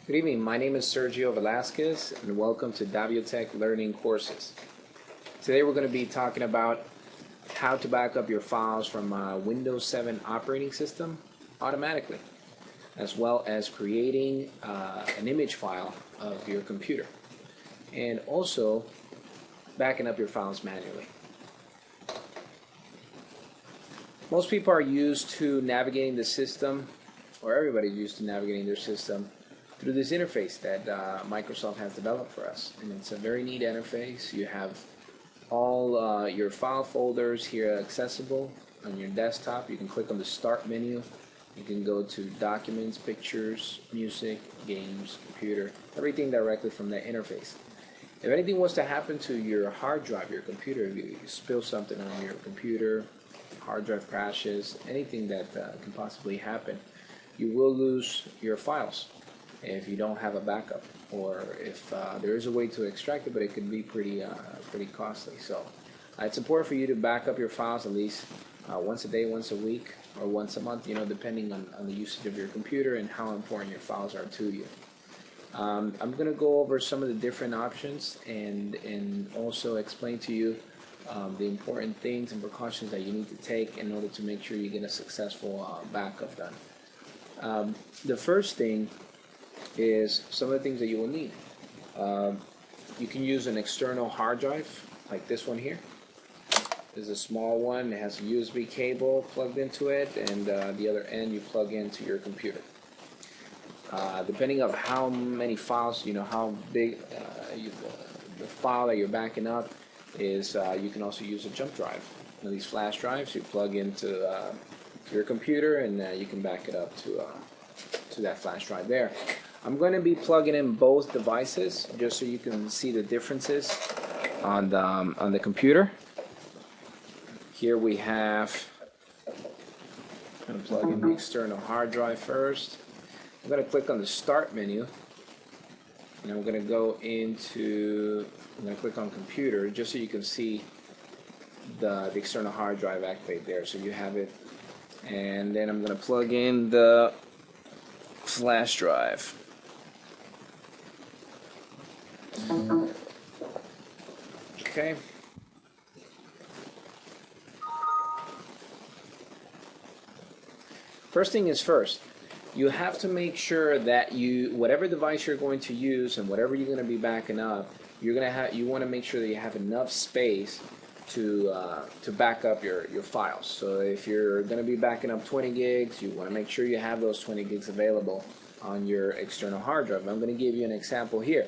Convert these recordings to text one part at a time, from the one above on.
Good evening, my name is Sergio Velasquez and welcome to Daviotech Learning Courses. Today we're going to be talking about how to back up your files from Windows 7 operating system automatically, as well as creating an image file of your computer, and also backing up your files manually. Most people are used to navigating the system, or everybody's used to navigating their system through this interface that Microsoft has developed for us. And it's a very neat interface. You have all your file folders here accessible on your desktop. You can click on the Start menu. You can go to Documents, Pictures, Music, Games, Computer, everything directly from that interface. If anything was to happen to your hard drive, your computer, you spill something on your computer, hard drive crashes, anything that can possibly happen, you will lose your files if you don't have a backup, or if there is a way to extract it, but it can be pretty costly. So it's important for you to back up your files at least once a day, once a week, or once a month, depending on the usage of your computer and how important your files are to you. I'm going to go over some of the different options and also explain to you the important things and precautions that you need to take in order to make sure you get a successful backup done. The first thing is some of the things that you will need. You can use an external hard drive like this one here. This is a small one. It has a USB cable plugged into it, and the other end you plug into your computer. Depending on how many files, how big the file that you're backing up is, you can also use a jump drive. These flash drives you plug into your computer, and you can back it up to that flash drive there. I'm going to be plugging in both devices just so you can see the differences on the computer. Here we have, I'm going to plug in the external hard drive first. I'm going to click on the Start menu, and I'm going to go into, I'm going to click on Computer just so you can see the external hard drive activate there, so you have it. And then I'm going to plug in the flash drive. Okay. First thing is first, you have to make sure that whatever device you're going to use and whatever you're going to be backing up, you want to make sure that you have enough space to back up your files. So if you're going to be backing up 20 gigs, you want to make sure you have those 20 gigs available on your external hard drive. I'm going to give you an example here.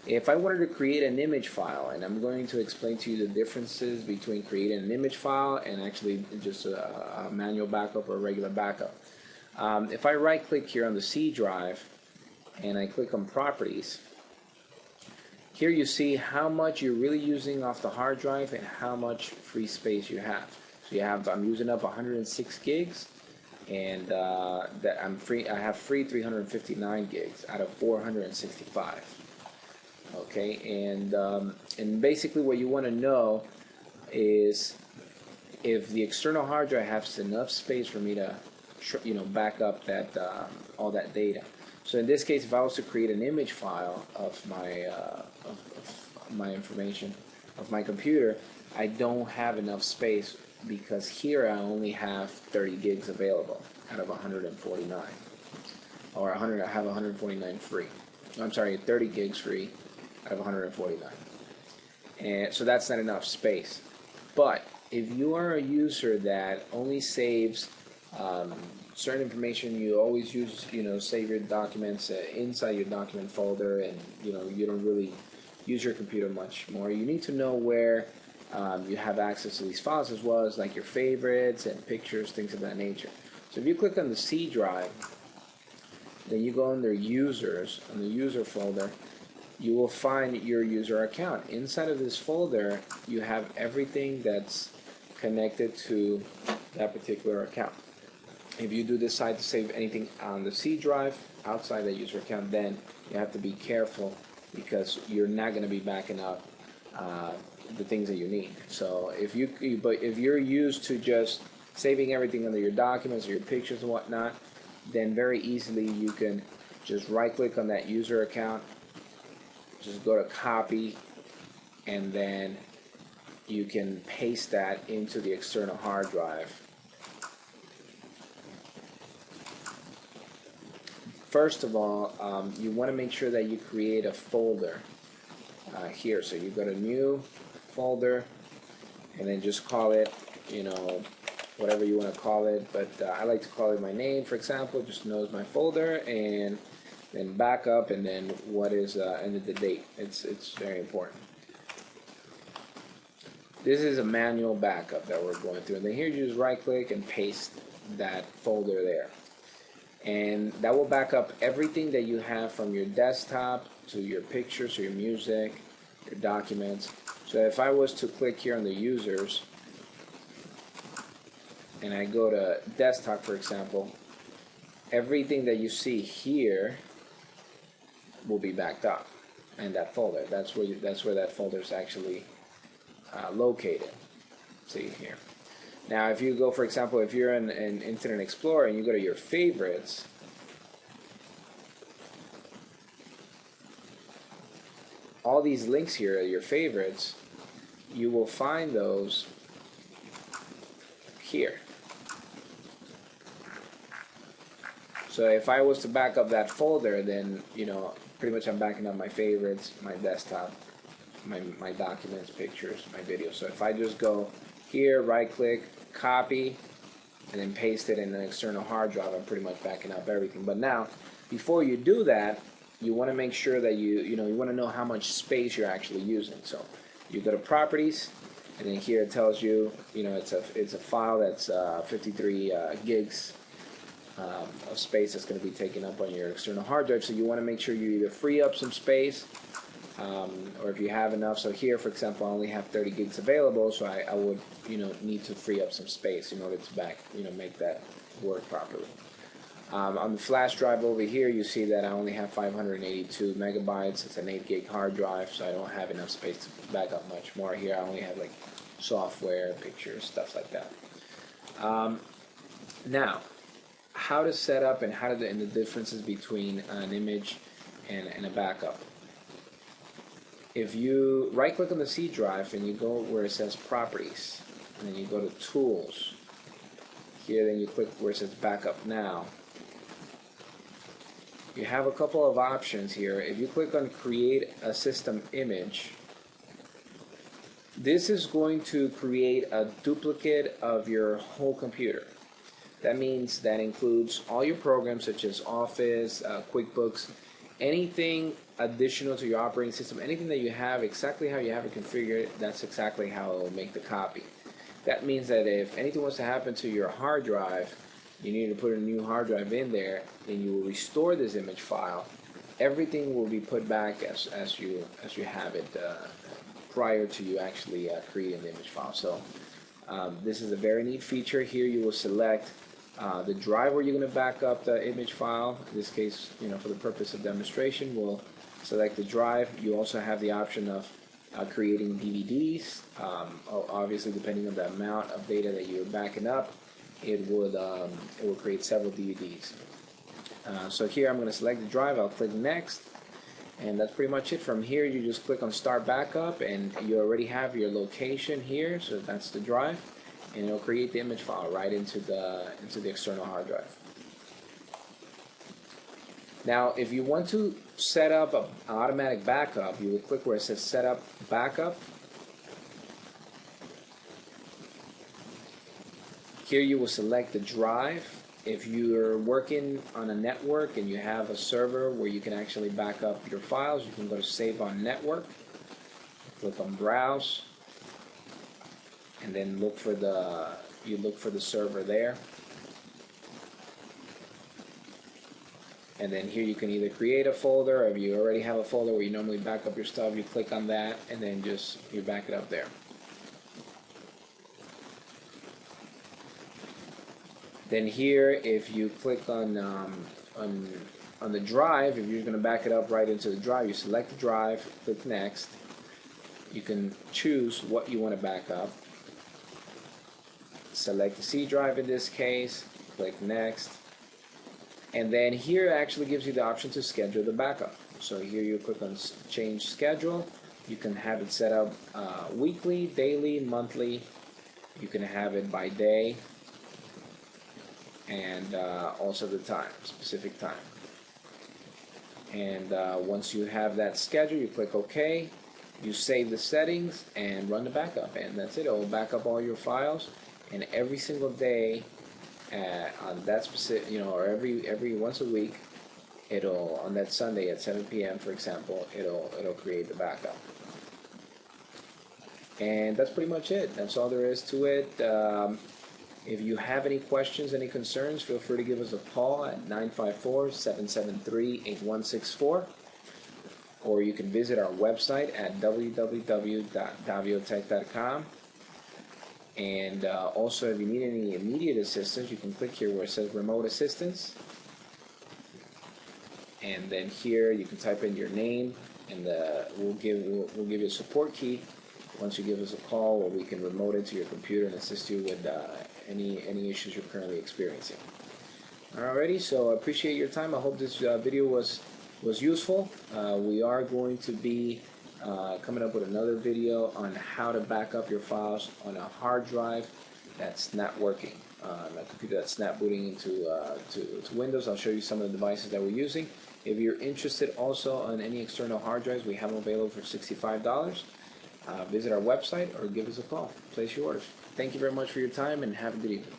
If I wanted to create an image file, and I'm going to explain to you the differences between creating an image file and actually just a manual backup or a regular backup. If I right click here on the C drive and I click on Properties, here you see how much you're really using off the hard drive and how much free space you have. So I'm using up 106 gigs, and I have free 359 gigs out of 465. Okay, and basically what you want to know is if the external hard drive has enough space for me to back up that all that data. So in this case, if I was to create an image file of my information of my computer, I don't have enough space because here I only have 30 gigs available out of 149, or I have 149 free. I'm sorry, 30 gigs free out of 149, and so that's not enough space. But if you are a user that only saves certain information, you always use, save your documents inside your document folder, and you don't really use your computer much more, you need to know where you have access to these files, as well as like your favorites and pictures, things of that nature. So if you click on the C drive, then you go under Users, on the User folder, you will find your user account. Inside of this folder, you have everything that's connected to that particular account. If you do decide to save anything on the C drive outside the user account, then you have to be careful because you're not going to be backing up the things that you need. So if you're used to just saving everything under your documents or your pictures and whatnot, then very easily you can just right click on that user account, just go to copy, and then you can paste that into the external hard drive. First of all, you want to make sure that you create a folder here. So you go to new folder, and then just call it, whatever you want to call it. But I like to call it my name, for example. Just knows my folder, and then backup, and then what is and the date. It's very important. This is a manual backup that we're going through, and then here you just right click and paste that folder there, and that will back up everything that you have from your desktop to your pictures, or your music, your documents. So if I was to click here on the users and I go to desktop, for example, everything that you see here will be backed up in that folder. That's where that folder is actually located. See here. Now, if you go, for example, if you're in Internet Explorer and you go to your favorites, all these links here are your favorites. You will find those here. So if I was to back up that folder, then pretty much I'm backing up my favorites, my desktop, my documents, pictures, my videos. So if I just go here, right click, copy, and then paste it in an external hard drive, I'm pretty much backing up everything. But now, before you do that, you want to make sure that you want to know how much space you're actually using. So you go to properties, and then here it tells you, it's a file that's 53 gigs of space that's going to be taken up on your external hard drive. So you want to make sure you either free up some space, or if you have enough. So here, for example, I only have 30 gigs available, so I would need to free up some space in order to make that work properly. On the flash drive over here, you see that I only have 582 megabytes. It's an 8 gig hard drive, so I don't have enough space to back up much more. Here I only have like software, pictures, stuff like that. Now, how to set up and and the differences between an image and a backup. If you right click on the C drive and you go where it says properties, and then you go to tools, here then you click where it says backup now, you have a couple of options here. If you click on create a system image, this is going to create a duplicate of your whole computer. That means that includes all your programs such as Office, QuickBooks, anything additional to your operating system, anything that you have exactly how you have it configured, that's exactly how it will make the copy. That means that if anything was to happen to your hard drive, you need to put a new hard drive in there, and you will restore this image file. Everything will be put back as you have it prior to you actually creating the image file. So this is a very neat feature. Here you will select the drive where you're going to back up the image file. In this case, for the purpose of demonstration, we'll select the drive. You also have the option of creating DVDs. Obviously, depending on the amount of data that you're backing up, it will create several DVDs. So here I'm going to select the drive. I'll click next, and that's pretty much it. From here, you just click on Start Backup, and you already have your location here. So that's the drive, and it'll create the image file right into the external hard drive. Now, if you want to set up an automatic backup, you will click where it says Set Up Backup. Here you will select the drive. If you're working on a network and you have a server where you can actually back up your files, you can go to Save on Network, click on Browse, and then look for the server there. And then here you can either create a folder, or if you already have a folder where you normally back up your stuff, you click on that, and then you back it up there. Then here, if you click on the drive, if you're going to back it up right into the drive, you select the drive, click Next. You can choose what you want to back up. Select the C drive in this case, click Next. And then here it actually gives you the option to schedule the backup. So here you click on change schedule. You can have it set up weekly, daily, monthly. You can have it by day, and also the time, specific time. And once you have that schedule, you click OK. You save the settings and run the backup, and that's it. It will back up all your files, and every single day on that specific, or every once a week, it'll, on that Sunday at 7 p.m. for example, it'll create the backup. And that's pretty much it. That's all there is to it. If you have any questions, any concerns, feel free to give us a call at 954-773-8164. Or you can visit our website at www.daviotech.com. And also, if you need any immediate assistance, you can click here where it says Remote Assistance. And then here you can type in your name, and we'll give you a support key once you give us a call, or we can remote into your computer and assist you with any issues you're currently experiencing. Alrighty, so I appreciate your time. I hope this video was useful. We are going to be coming up with another video on how to back up your files on a hard drive that's not working, a computer that's not booting into to Windows. I'll show you some of the devices that we're using. If you're interested also on any external hard drives, we have them available for $65. Visit our website or give us a call. Place your orders. Thank you very much for your time, and have a good evening.